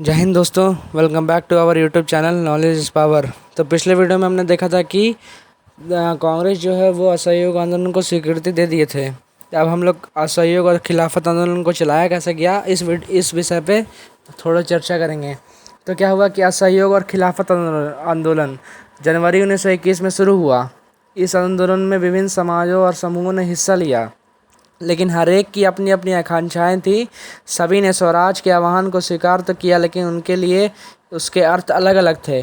जय हिंद दोस्तों। Welcome back to our YouTube channel knowledge is power. तो पिछले वीडियो में हमने देखा था कि कांग्रेस जो है वो असहयोग आंदोलन को स्वीकृति दे दिए थे। अब हम लोग असहयोग और खिलाफत आंदोलन को चलाया कैसे गया इस विषय पे थोड़ा चर्चा करेंगे। तो क्या हुआ कि असहयोग और खिलाफत आंदोलन जनवरी 1921 में शुरू हुआ। इस आंदोलन में विभिन्न समाजों और समूहों ने हिस्सा लिया, लेकिन हर एक की अपनी अपनी आकांक्षाएं थी। सभी ने स्वराज के आह्वान को स्वीकार तो किया, लेकिन उनके लिए उसके अर्थ अलग अलग थे।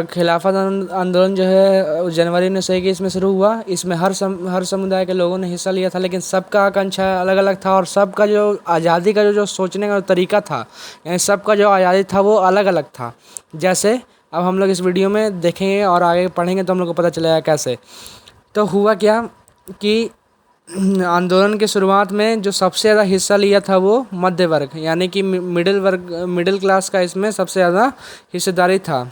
खिलाफत आंदोलन जो है जनवरी 1921 में शुरू हुआ। इसमें हर समुदाय के लोगों ने हिस्सा लिया था, लेकिन सबका आकांक्षा अलग अलग था और सबका जो आज़ादी का जो सोचने का तरीका था, यानी सबका जो आज़ादी था वो अलग अलग था। जैसे अब हम लोग इस वीडियो में देखेंगे और आगे पढ़ेंगे तो हम लोग को पता चलेगा कैसे। तो हुआ क्या कि आंदोलन के शुरुआत में जो सबसे ज़्यादा हिस्सा लिया था वो मध्य वर्ग, यानी कि मिडिल क्लास का इसमें सबसे ज़्यादा हिस्सेदारी था।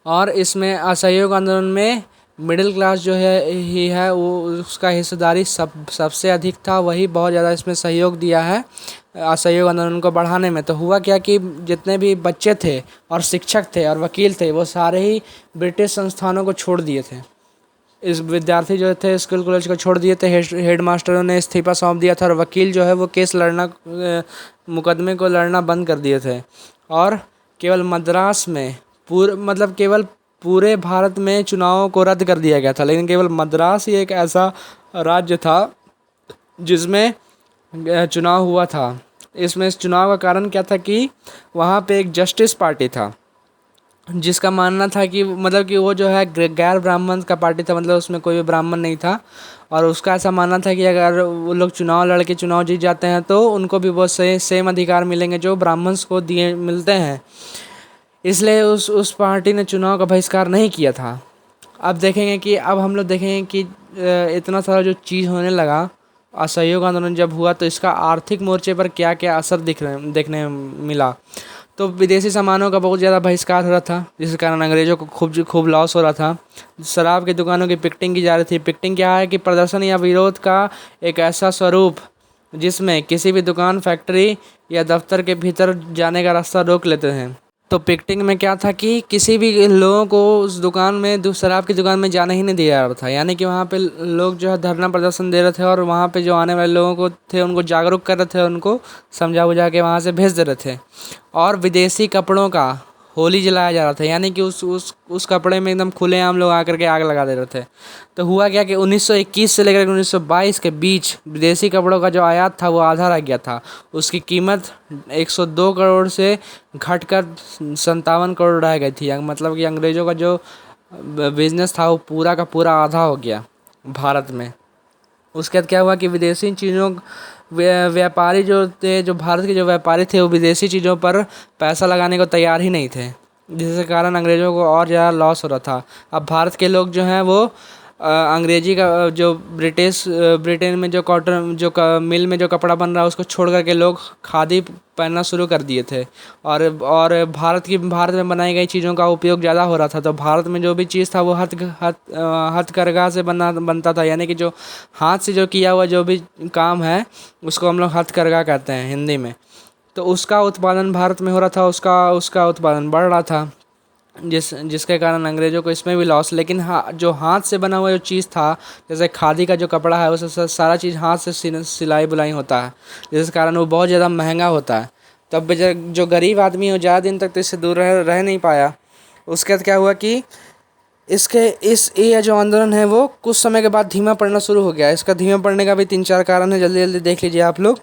और इसमें असहयोग आंदोलन में मिडिल क्लास जो है वो उसका हिस्सेदारी सबसे अधिक था। वही बहुत ज़्यादा इसमें सहयोग दिया है असहयोग आंदोलन को बढ़ाने में। तो हुआ क्या कि जितने भी बच्चे थे और शिक्षक थे और वकील थे वो सारे ही ब्रिटिश संस्थानों को छोड़ दिए थे। इस विद्यार्थी जो थे स्कूल कॉलेज को छोड़ दिए थे। हेड मास्टरों ने इस्तीफा सौंप दिया था और वकील जो है वो मुकदमे को लड़ना बंद कर दिए थे। और केवल मद्रास में केवल पूरे भारत में चुनावों को रद्द कर दिया गया था, लेकिन केवल मद्रास ही एक ऐसा राज्य था जिसमें चुनाव हुआ था। इसमें इस चुनाव का कारण क्या था कि वहाँ पे एक जस्टिस पार्टी था जिसका मानना था कि वो जो है गैर ब्राह्मण का पार्टी था, उसमें कोई भी ब्राह्मण नहीं था। और उसका ऐसा मानना था कि अगर वो लोग चुनाव लड़के चुनाव जीत जाते हैं तो उनको भी वो सेम अधिकार मिलेंगे जो ब्राह्मण्स को दिए मिलते हैं। इसलिए उस पार्टी ने चुनाव का बहिष्कार नहीं किया था। अब हम लोग देखेंगे कि इतना सारा जो चीज़ होने लगा असहयोग आंदोलन जब हुआ तो इसका आर्थिक मोर्चे पर क्या क्या असर देखने मिला। तो विदेशी सामानों का बहुत ज़्यादा बहिष्कार हो रहा था, जिसके कारण अंग्रेज़ों को खूब लॉस हो रहा था। शराब की दुकानों की पिकटिंग की जा रही थी। पिकटिंग क्या है कि प्रदर्शन या विरोध का एक ऐसा स्वरूप जिसमें किसी भी दुकान, फैक्ट्री या दफ्तर के भीतर जाने का रास्ता रोक लेते हैं। तो पिकटिंग में क्या था कि किसी भी लोगों को उस दुकान में शराब की दुकान में जाने ही नहीं दिया जा रहा था, यानी कि वहाँ पे लोग जो है धरना प्रदर्शन दे रहे थे और वहाँ पे जो आने वाले लोगों को थे उनको जागरूक कर रहे थे, उनको समझा बुझा के वहाँ से भेज दे रहे थे। और विदेशी कपड़ों का होली जलाया जा रहा था, यानी कि उस कपड़े में एकदम खुलेआम लोग आकर के आग लगा दे रहे थे। तो हुआ क्या कि 1921 से लेकर 1922 के बीच विदेशी कपड़ों का जो आयात था वो आधा रह गया था। उसकी कीमत 102 करोड़ से घटकर 57 करोड़ रह गई थी। कि अंग्रेज़ों का जो बिजनेस था वो पूरा का पूरा आधा हो गया भारत में। उसके बाद क्या हुआ कि विदेशी चीज़ों व्यापारी जो थे, जो भारत के जो व्यापारी थे वो विदेशी चीज़ों पर पैसा लगाने को तैयार ही नहीं थे, जिसके कारण अंग्रेज़ों को और ज़्यादा लॉस हो रहा था। अब भारत के लोग जो हैं वो अंग्रेजी का जो ब्रिटेन में जो मिल में जो कपड़ा बन रहा है उसको छोड़ करके लोग खादी पहनना शुरू कर दिए थे। और भारत में बनाई गई चीज़ों का उपयोग ज़्यादा हो रहा था। तो भारत में जो भी चीज़ था वो हथकरघा से बनता था, यानी कि जो हाथ से जो किया हुआ जो भी काम है उसको हम लोग हथकरघा कहते हैं हिंदी में। तो उसका उत्पादन भारत में हो रहा था, उसका उत्पादन बढ़ रहा था, जिसके कारण अंग्रेज़ों को इसमें भी लॉस। लेकिन जो हाथ से बना हुआ जो चीज़ था, जैसे खादी का जो कपड़ा है उससे सारा चीज़ हाथ से सिलाई बुनाई होता है, जिस कारण वो बहुत ज़्यादा महंगा होता है। तब जो गरीब आदमी है ज़्यादा दिन तक तो इससे दूर रह नहीं पाया। उसके बाद क्या हुआ कि ये जो आंदोलन है वो कुछ समय के बाद धीमा पड़ना शुरू हो गया। इसका धीमा पड़ने का भी 3-4 कारण है, जल्दी जल्दी देख लीजिए आप लोग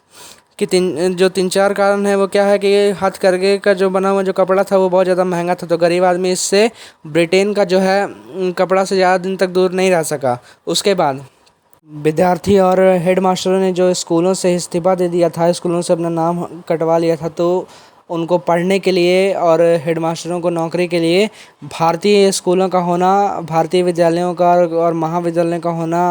कि 3-4 कारण है। वो क्या है कि ये हथकरघे का जो बना हुआ जो कपड़ा था वो बहुत ज़्यादा महंगा था, तो गरीब आदमी इससे ब्रिटेन का जो है कपड़ा से ज़्यादा दिन तक दूर नहीं रह सका। उसके बाद विद्यार्थी और हेड मास्टरों ने जो स्कूलों से इस्तीफा दे दिया था, स्कूलों से अपना नाम कटवा लिया था, तो उनको पढ़ने के लिए और हेड मास्टरों को नौकरी के लिए भारतीय स्कूलों का होना, भारतीय विद्यालयों का और महाविद्यालयों का होना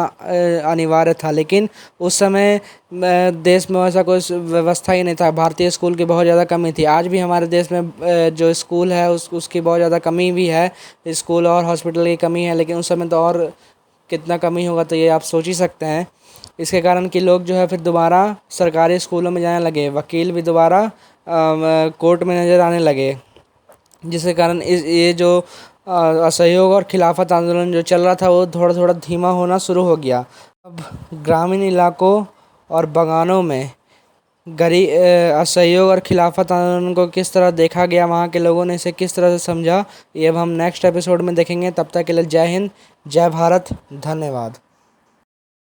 अनिवार्य था। लेकिन उस समय देश में ऐसा कोई व्यवस्था ही नहीं था, भारतीय स्कूल की बहुत ज़्यादा कमी थी। आज भी हमारे देश में जो स्कूल है उसकी बहुत ज़्यादा कमी भी है, स्कूल और हॉस्पिटल की कमी है। लेकिन उस समय तो और कितना कमी होगा तो ये आप सोच ही सकते हैं। इसके कारण कि लोग जो है फिर दोबारा सरकारी स्कूलों में जाने लगे, वकील भी दोबारा कोर्ट में नज़र आने लगे, जिसके कारण ये जो असहयोग और खिलाफत आंदोलन जो चल रहा था वो थोड़ा थोड़ा धीमा होना शुरू हो गया। अब ग्रामीण इलाकों और बागानों में असहयोग और खिलाफत आंदोलन को किस तरह देखा गया, वहाँ के लोगों ने इसे किस तरह से समझा, ये अब हम नेक्स्ट एपिसोड में देखेंगे। तब तक के लिए जय हिंद, जय भारत, धन्यवाद।